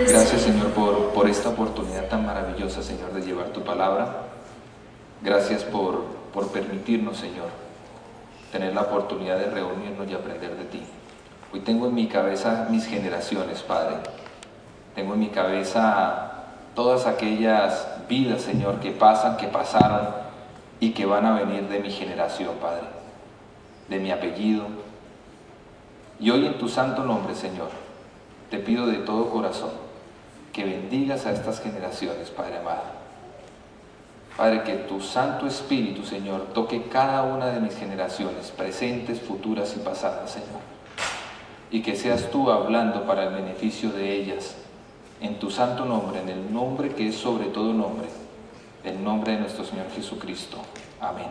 Gracias, Señor, por esta oportunidad tan maravillosa, Señor, de llevar tu palabra. Gracias por permitirnos, Señor, tener la oportunidad de reunirnos y aprender de ti. Hoy tengo en mi cabeza mis generaciones, Padre. Tengo en mi cabeza todas aquellas vidas, Señor, que pasan, que pasaron y que van a venir de mi generación, Padre, de mi apellido. Y hoy en tu santo nombre, Señor, te pido de todo corazón que bendigas a estas generaciones, Padre amado. Padre, que tu Santo Espíritu, Señor, toque cada una de mis generaciones, presentes, futuras y pasadas, Señor. Y que seas tú hablando para el beneficio de ellas, en tu santo nombre, en el nombre que es sobre todo nombre, el nombre de nuestro Señor Jesucristo. Amén.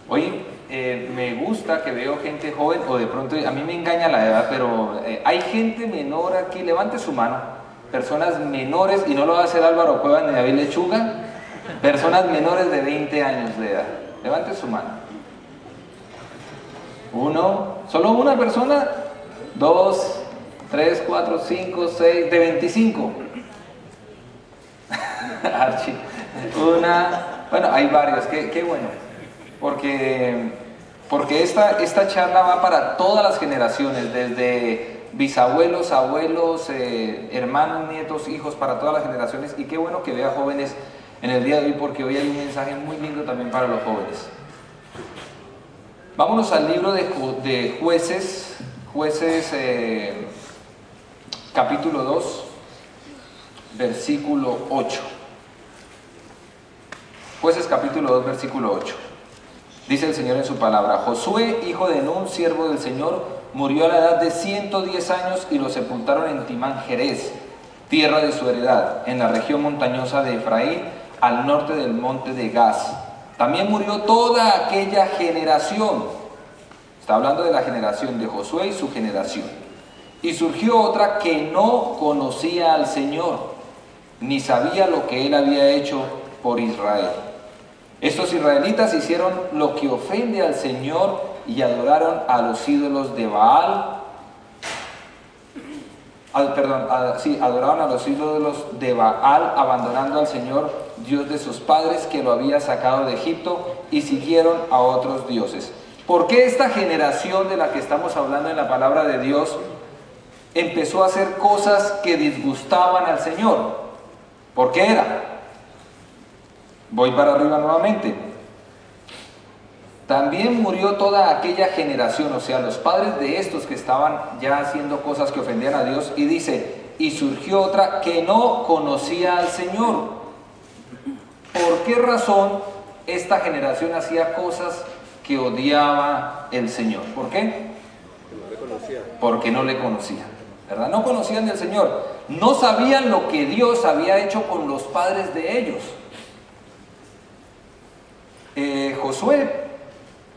Hoy me gusta que veo gente joven, o de pronto, a mí me engaña la edad, pero hay gente menor aquí, levante su mano, personas menores, y no lo va a hacer Álvaro Cuevas ni David Lechuga, personas menores de 20 años de edad, levante su mano. Uno, solo una persona, 2, 3, 4, 5, 6, de 25. Archie, una, bueno, hay varios, qué bueno, porque esta charla va para todas las generaciones, desde bisabuelos, abuelos, hermanos, nietos, hijos, para todas las generaciones, y qué bueno que vea jóvenes en el día de hoy, porque hoy hay un mensaje muy lindo también para los jóvenes. Vámonos al libro de Jueces, capítulo 2, versículo 8. Jueces capítulo 2, versículo 8. Dice el Señor en su palabra: Josué, hijo de Nun, siervo del Señor, murió a la edad de 110 años y lo sepultaron en Timán Jerez, tierra de su heredad, en la región montañosa de Efraín, al norte del monte de Gaz. También murió toda aquella generación. Está hablando de la generación de Josué y su generación. Y surgió otra que no conocía al Señor, ni sabía lo que Él había hecho por Israel. Estos israelitas hicieron lo que ofende al Señor y adoraron a los ídolos de Baal. Adoraron a los ídolos de Baal, abandonando al Señor, Dios de sus padres, que lo había sacado de Egipto, y siguieron a otros dioses. ¿Por qué esta generación de la que estamos hablando en la palabra de Dios empezó a hacer cosas que disgustaban al Señor? ¿Por qué era? Voy para arriba nuevamente. También murió toda aquella generación, o sea, los padres de estos que estaban ya haciendo cosas que ofendían a Dios, y dice, y surgió otra que no conocía al Señor. ¿Por qué razón esta generación hacía cosas que odiaba el Señor? ¿Por qué? Porque no le conocían, ¿verdad? No conocían del Señor, no sabían lo que Dios había hecho con los padres de ellos. Josué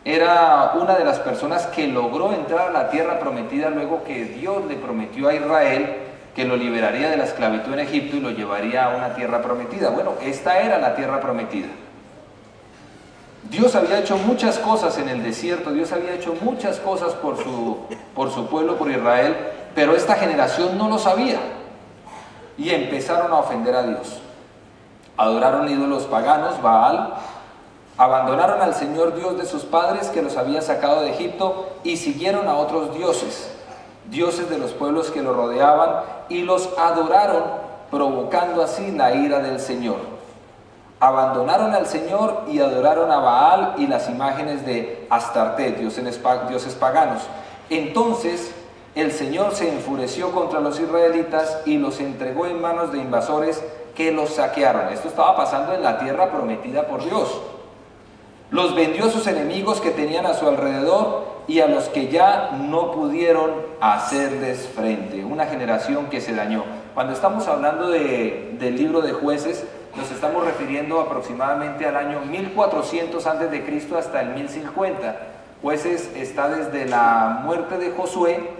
era una de las personas que logró entrar a la tierra prometida luego que Dios le prometió a Israel que lo liberaría de la esclavitud en Egipto y lo llevaría a una tierra prometida. Bueno, esta era la tierra prometida. Dios había hecho muchas cosas en el desierto, Dios había hecho muchas cosas por su pueblo, por Israel, pero esta generación no lo sabía y empezaron a ofender a Dios. Adoraron ídolos paganos, Baal, abandonaron al Señor Dios de sus padres que los había sacado de Egipto y siguieron a otros dioses, dioses de los pueblos que los rodeaban, y los adoraron, provocando así la ira del Señor. Abandonaron al Señor y adoraron a Baal y las imágenes de Astarte, dioses paganos. Entonces el Señor se enfureció contra los israelitas y los entregó en manos de invasores que los saquearon. Esto estaba pasando en la tierra prometida por Dios. Los vendió a sus enemigos que tenían a su alrededor y a los que ya no pudieron hacerles frente. Una generación que se dañó. Cuando estamos hablando del libro de Jueces, nos estamos refiriendo aproximadamente al año 1400 a.C. hasta el 1050. Jueces está desde la muerte de Josué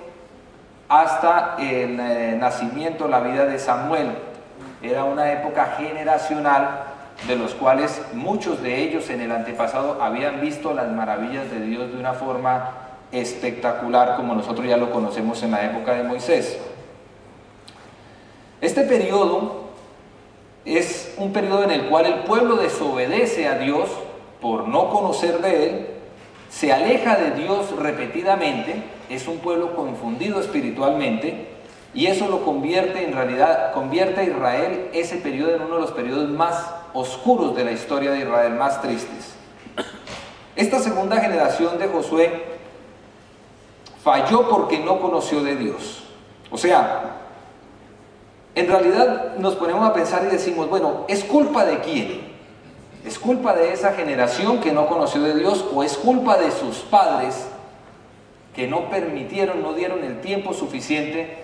hasta el nacimiento, la vida de Samuel. Era una época generacional de los cuales muchos de ellos en el antepasado habían visto las maravillas de Dios de una forma espectacular, como nosotros ya lo conocemos en la época de Moisés. Este periodo es un periodo en el cual el pueblo desobedece a Dios por no conocer de Él, se aleja de Dios repetidamente, es un pueblo confundido espiritualmente, y eso lo convierte a Israel ese periodo en uno de los periodos más oscuros de la historia de Israel, más tristes. Esta segunda generación de Josué falló porque no conoció de Dios. O sea, en realidad nos ponemos a pensar y decimos, bueno, ¿es culpa de quién? ¿Es culpa de esa generación que no conoció de Dios o es culpa de sus padres que no permitieron, no dieron el tiempo suficiente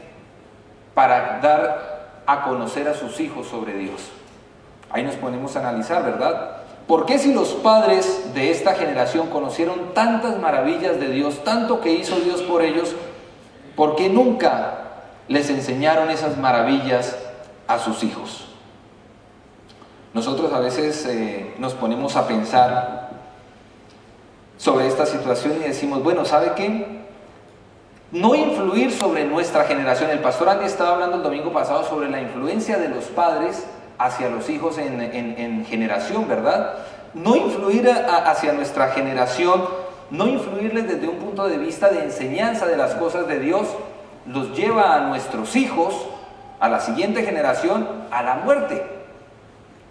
para dar a conocer a sus hijos sobre Dios? Ahí nos ponemos a analizar, ¿verdad? ¿Por qué si los padres de esta generación conocieron tantas maravillas de Dios, tanto que hizo Dios por ellos, por qué nunca les enseñaron esas maravillas a sus hijos? Nosotros a veces nos ponemos a pensar sobre esta situación y decimos, bueno, ¿sabe qué? No influir sobre nuestra generación. El pastor Andy estaba hablando el domingo pasado sobre la influencia de los padres hacia los hijos en generación, ¿verdad? No influir hacia nuestra generación, no influirles desde un punto de vista de enseñanza de las cosas de Dios, los lleva a nuestros hijos, a la siguiente generación, a la muerte.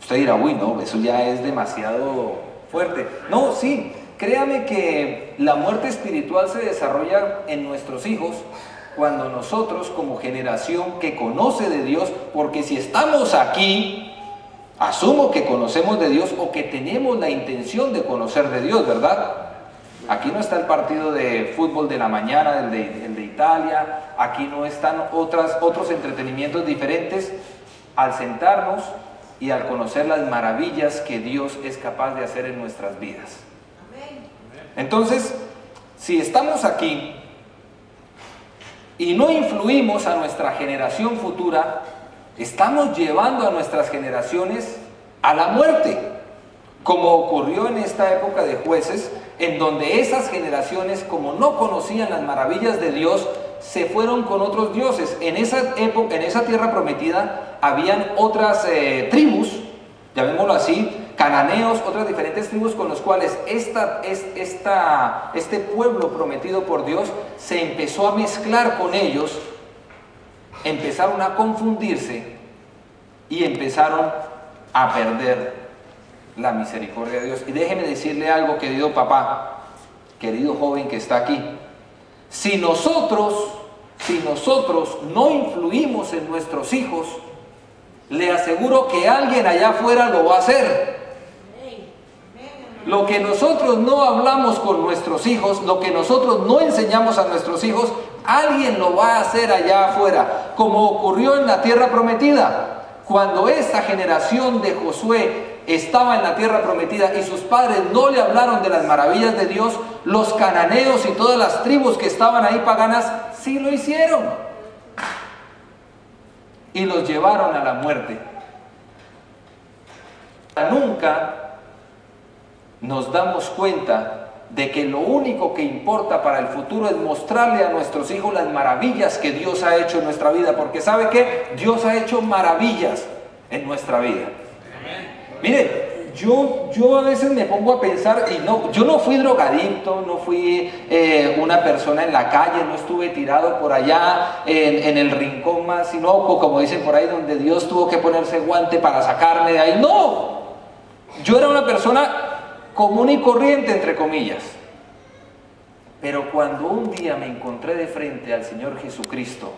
Usted dirá, uy, no, eso ya es demasiado fuerte. No, sí, créame que la muerte espiritual se desarrolla en nuestros hijos cuando nosotros, como generación que conoce de Dios, porque si estamos aquí, asumo que conocemos de Dios o que tenemos la intención de conocer de Dios, ¿verdad? Aquí no está el partido de fútbol de la mañana, el de Italia, aquí no están otros entretenimientos diferentes. Al sentarnos y al conocer las maravillas que Dios es capaz de hacer en nuestras vidas. Entonces, si estamos aquí y no influimos a nuestra generación futura, estamos llevando a nuestras generaciones a la muerte, como ocurrió en esta época de Jueces, en donde esas generaciones, como no conocían las maravillas de Dios, se fueron con otros dioses. En esa época, en esa tierra prometida, habían otras tribus, llamémoslo así, cananeos, otras diferentes tribus con los cuales este pueblo prometido por Dios se empezó a mezclar con ellos, empezaron a confundirse y empezaron a perder la misericordia de Dios. Y déjeme decirle algo, querido papá, querido joven que está aquí. Si nosotros no influimos en nuestros hijos, le aseguro que alguien allá afuera lo va a hacer. Lo que nosotros no hablamos con nuestros hijos, lo que nosotros no enseñamos a nuestros hijos, alguien lo va a hacer allá afuera, como ocurrió en la tierra prometida. Cuando esta generación de Josué estaba en la tierra prometida y sus padres no le hablaron de las maravillas de Dios, los cananeos y todas las tribus que estaban ahí paganas sí lo hicieron y los llevaron a la muerte. Nunca nos damos cuenta de que lo único que importa para el futuro es mostrarle a nuestros hijos las maravillas que Dios ha hecho en nuestra vida, porque ¿sabe qué? Dios ha hecho maravillas en nuestra vida. Mire, yo a veces me pongo a pensar, y no, yo no fui drogadicto, no fui una persona en la calle, no estuve tirado por allá en el rincón más inocuo, como dicen por ahí, donde Dios tuvo que ponerse guante para sacarme de ahí. No, yo era una persona común y corriente, entre comillas. Pero cuando un día me encontré de frente al Señor Jesucristo,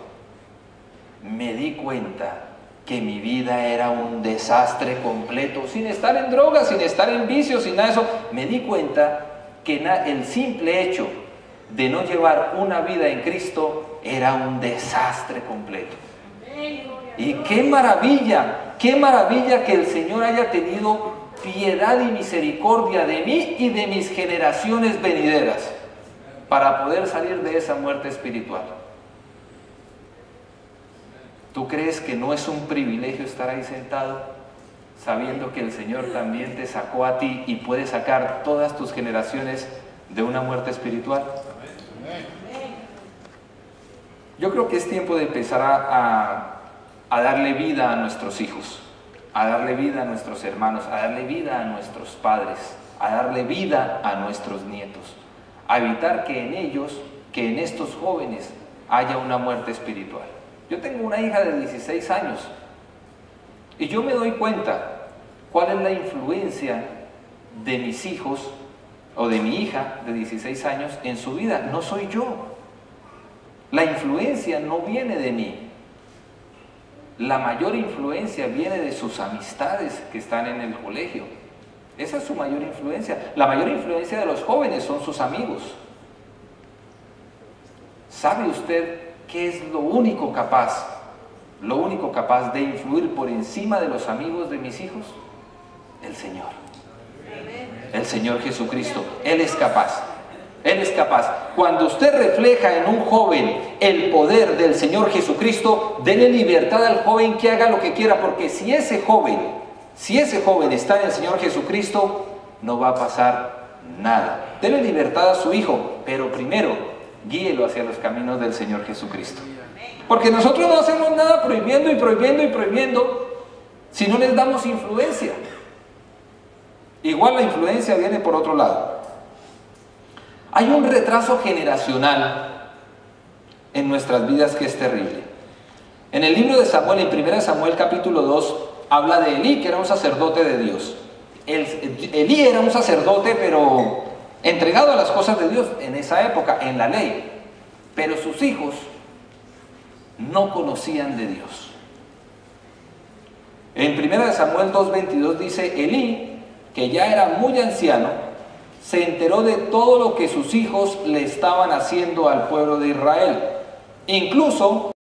me di cuenta que mi vida era un desastre completo, sin estar en drogas, sin estar en vicios, sin nada de eso. Me di cuenta que el simple hecho de no llevar una vida en Cristo era un desastre completo. Y qué maravilla que el Señor haya tenido piedad y misericordia de mí y de mis generaciones venideras para poder salir de esa muerte espiritual. ¿Tú crees que no es un privilegio estar ahí sentado sabiendo que el Señor también te sacó a ti y puede sacar todas tus generaciones de una muerte espiritual? Yo creo que es tiempo de empezar a darle vida a nuestros hijos, a darle vida a nuestros hermanos, a darle vida a nuestros padres, a darle vida a nuestros nietos, a evitar que en ellos, que en estos jóvenes haya una muerte espiritual. Yo tengo una hija de 16 años y yo me doy cuenta cuál es la influencia de mis hijos o de mi hija de 16 años en su vida. No soy yo. La influencia no viene de mí. La mayor influencia viene de sus amistades que están en el colegio. Esa es su mayor influencia. La mayor influencia de los jóvenes son sus amigos. ¿Sabe usted qué es lo único capaz de influir por encima de los amigos de mis hijos? El Señor. El Señor Jesucristo. Él es capaz. Él es capaz. Cuando usted refleja en un joven el poder del Señor Jesucristo, dele libertad al joven que haga lo que quiera, porque si ese joven está en el Señor Jesucristo, no va a pasar nada. Dele libertad a su hijo, pero primero, guíelo hacia los caminos del Señor Jesucristo. Porque nosotros no hacemos nada prohibiendo y prohibiendo y prohibiendo si no les damos influencia. Igual la influencia viene por otro lado. Hay un retraso generacional en nuestras vidas que es terrible. En el libro de Samuel, en 1 Samuel capítulo 2, habla de Elí, que era un sacerdote de Dios. Elí era un sacerdote, pero entregado a las cosas de Dios en esa época, en la ley. Pero sus hijos no conocían de Dios. En 1 Samuel 2:22 dice, Elí, que ya era muy anciano, se enteró de todo lo que sus hijos le estaban haciendo al pueblo de Israel. Incluso